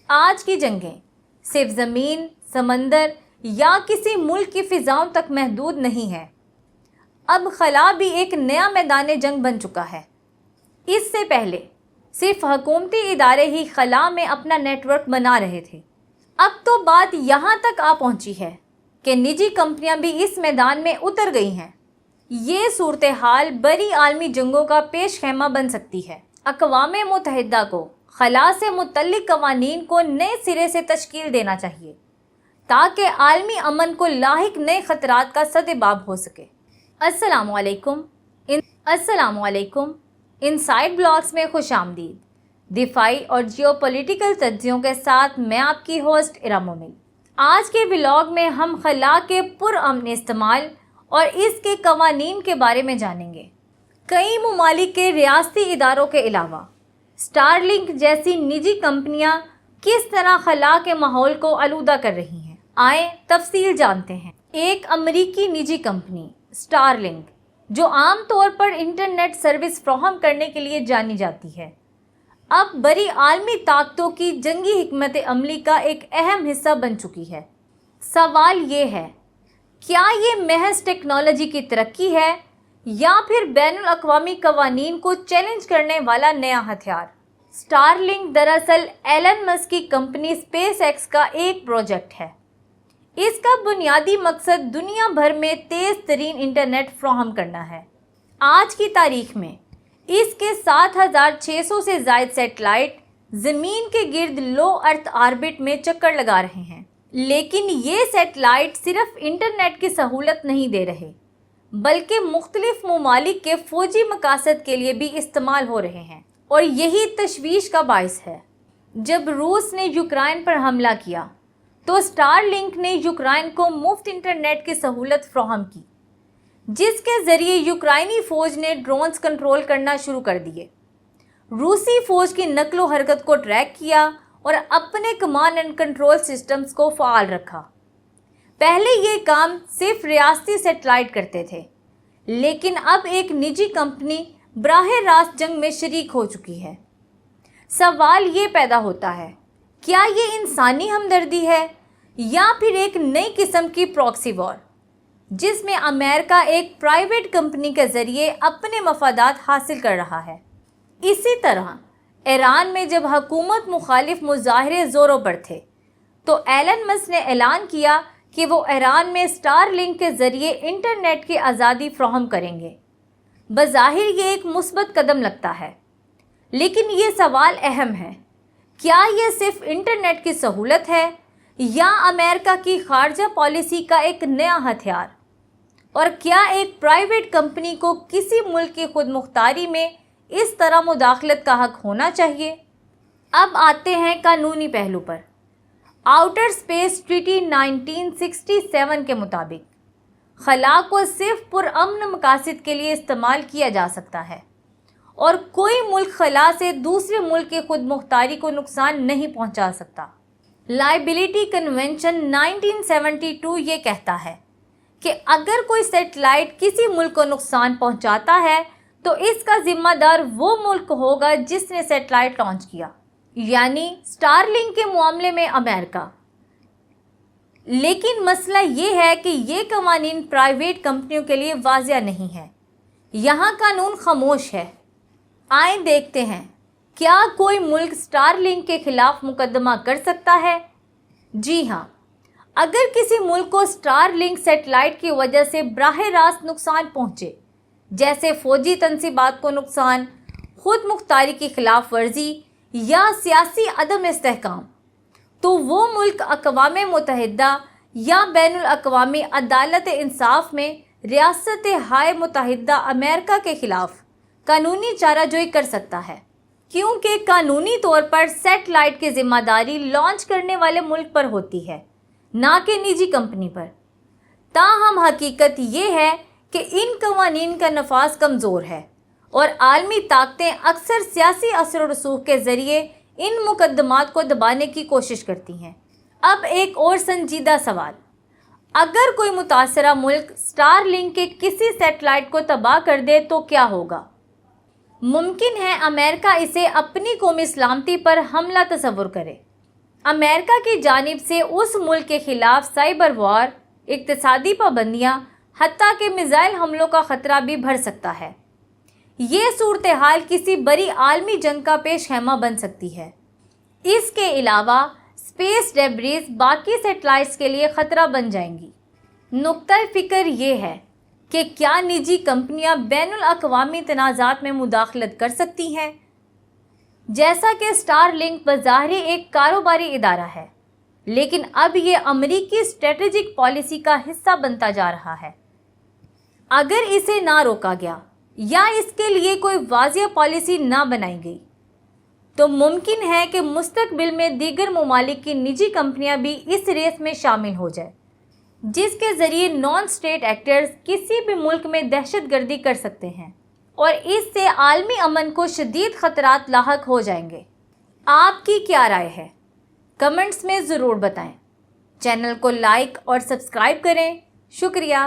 آج کی جنگیں صرف زمین، سمندر یا کسی ملک کی فضاؤں تک محدود نہیں ہیں۔ اب خلا بھی ایک نیا میدان جنگ بن چکا ہے۔ اس سے پہلے صرف حکومتی ادارے ہی خلا میں اپنا نیٹ ورک بنا رہے تھے۔ اب تو بات یہاں تک آ پہنچی ہے کہ نجی کمپنیاں بھی اس میدان میں اتر گئی ہیں۔ یہ صورتحال بڑی عالمی جنگوں کا پیش خیمہ بن سکتی ہے۔ اقوام متحدہ کو خلا سے متعلق قوانین کو نئے سرے سے تشکیل دینا چاہیے تاکہ عالمی امن کو لاحق نئے خطرات کا سدباب ہو سکے۔ السلام علیکم۔ انسائٹ بلاگز میں خوش آمدید۔ دفاعی اور جیو پولیٹیکل تجزیوں کے ساتھ میں آپ کی ہوسٹ ارم مومن۔ آج کے ولاگ میں ہم خلا کے پرامن استعمال اور اس کے قوانین کے بارے میں جانیں گے۔ کئی ممالک کے ریاستی اداروں کے علاوہ اسٹار لنک جیسی نجی کمپنیاں کس طرح خلا کے ماحول کو آلودہ کر رہی ہیں، آئیں تفصیل جانتے ہیں۔ ایک امریکی نجی کمپنی اسٹار لنک، جو عام طور پر انٹرنیٹ سروس فراہم کرنے کے لیے جانی جاتی ہے، اب بڑی عالمی طاقتوں کی جنگی حکمت عملی کا ایک اہم حصہ بن چکی ہے۔ سوال یہ ہے، کیا یہ محض ٹیکنالوجی کی ترقی ہے یا پھر بین الاقوامی قوانین کو چیلنج کرنے والا نیا ہتھیار؟ اسٹار لنک دراصل ایلن مسک کی کمپنی اسپیس ایکس کا ایک پروجیکٹ ہے۔ اس کا بنیادی مقصد دنیا بھر میں تیز ترین انٹرنیٹ فراہم کرنا ہے۔ آج کی تاریخ میں اس کے 7600 سے زائد سیٹلائٹ زمین کے گرد لو ارتھ آربٹ میں چکر لگا رہے ہیں، لیکن یہ سیٹلائٹ صرف انٹرنیٹ کی سہولت نہیں دے رہے بلکہ مختلف ممالک کے فوجی مقاصد کے لیے بھی استعمال ہو رہے ہیں، اور یہی تشویش کا باعث ہے۔ جب روس نے یوکرائن پر حملہ کیا تو اسٹار لنک نے یوکرائن کو مفت انٹرنیٹ کی سہولت فراہم کی، جس کے ذریعے یوکرائنی فوج نے ڈرونز کنٹرول کرنا شروع کر دیے، روسی فوج کی نقل و حرکت کو ٹریک کیا اور اپنے کمانڈ اینڈ کنٹرول سسٹمز کو فعال رکھا۔ پہلے یہ کام صرف ریاستی سیٹلائٹ کرتے تھے، لیکن اب ایک نجی کمپنی براہ راست جنگ میں شریک ہو چکی ہے۔ سوال یہ پیدا ہوتا ہے، کیا یہ انسانی ہمدردی ہے یا پھر ایک نئی قسم کی پراکسی وار، جس میں امریکہ ایک پرائیویٹ کمپنی کے ذریعے اپنے مفادات حاصل کر رہا ہے؟ اسی طرح ایران میں جب حکومت مخالف مظاہرے زوروں پر تھے تو ایلن مسک نے اعلان کیا کہ وہ ایران میں اسٹار لنک کے ذریعے انٹرنیٹ کی آزادی فراہم کریں گے۔ بظاہر یہ ایک مثبت قدم لگتا ہے، لیکن یہ سوال اہم ہے، کیا یہ صرف انٹرنیٹ کی سہولت ہے یا امریکہ کی خارجہ پالیسی کا ایک نیا ہتھیار؟ اور کیا ایک پرائیویٹ کمپنی کو کسی ملک کی خود مختاری میں اس طرح مداخلت کا حق ہونا چاہیے؟ اب آتے ہیں قانونی پہلو پر۔ آؤٹر اسپیس ٹریٹی 1967 کے مطابق خلا کو صرف پرامن مقاصد کے لیے استعمال کیا جا سکتا ہے، اور کوئی ملک خلا سے دوسرے ملک کی خود مختاری کو نقصان نہیں پہنچا سکتا۔ لائبلٹی کنونشن 1972 یہ کہتا ہے کہ اگر کوئی سیٹلائٹ کسی ملک کو نقصان پہنچاتا ہے تو اس کا ذمہ دار وہ ملک ہوگا جس نے سیٹلائٹ لانچ کیا، یعنی اسٹار لنک کے معاملے میں امریکہ۔ لیکن مسئلہ یہ ہے کہ یہ قوانین پرائیویٹ کمپنیوں کے لیے واضح نہیں ہے، یہاں قانون خاموش ہے۔ آئیں دیکھتے ہیں، کیا کوئی ملک اسٹار لنک کے خلاف مقدمہ کر سکتا ہے؟ جی ہاں، اگر کسی ملک کو اسٹار لنک سیٹلائٹ کی وجہ سے براہ راست نقصان پہنچے، جیسے فوجی تنصیبات کو نقصان، خود مختاری کی خلاف ورزی یا سیاسی عدم استحکام، تو وہ ملک اقوام متحدہ یا بین الاقوامی عدالت انصاف میں ریاست ہائے متحدہ امریکہ کے خلاف قانونی چارہ جوئی کر سکتا ہے، کیونکہ قانونی طور پر سیٹلائٹ کی ذمہ داری لانچ کرنے والے ملک پر ہوتی ہے، نہ کہ نجی کمپنی پر۔ تاہم حقیقت یہ ہے کہ ان قوانین کا نفاذ کمزور ہے، اور عالمی طاقتیں اکثر سیاسی اثر و رسوخ کے ذریعے ان مقدمات کو دبانے کی کوشش کرتی ہیں۔ اب ایک اور سنجیدہ سوال، اگر کوئی متاثرہ ملک اسٹار لنک کے کسی سیٹلائٹ کو تباہ کر دے تو کیا ہوگا؟ ممکن ہے امریکہ اسے اپنی قومی سلامتی پر حملہ تصور کرے۔ امریکہ کی جانب سے اس ملک کے خلاف سائبر وار، اقتصادی پابندیاں، حتیٰ کہ میزائل حملوں کا خطرہ بھی بڑھ سکتا ہے۔ یہ صورتحال کسی بڑی عالمی جنگ کا پیش خیمہ بن سکتی ہے۔ اس کے علاوہ اسپیس ڈیبریز باقی سیٹلائٹس کے لیے خطرہ بن جائیں گی۔ نقطۂ فکر یہ ہے کہ کیا نجی کمپنیاں بین الاقوامی تنازعات میں مداخلت کر سکتی ہیں؟ جیسا کہ اسٹار لنک بظاہر ایک کاروباری ادارہ ہے، لیکن اب یہ امریکی اسٹریٹجک پالیسی کا حصہ بنتا جا رہا ہے۔ اگر اسے نہ روکا گیا یا اس کے لیے کوئی واضح پالیسی نہ بنائی گئی تو ممکن ہے کہ مستقبل میں دیگر ممالک کی نجی کمپنیاں بھی اس ریس میں شامل ہو جائیں، جس کے ذریعے نان اسٹیٹ ایکٹرز کسی بھی ملک میں دہشت گردی کر سکتے ہیں اور اس سے عالمی امن کو شدید خطرات لاحق ہو جائیں گے۔ آپ کی کیا رائے ہے؟ کمنٹس میں ضرور بتائیں۔ چینل کو لائک اور سبسکرائب کریں۔ شکریہ۔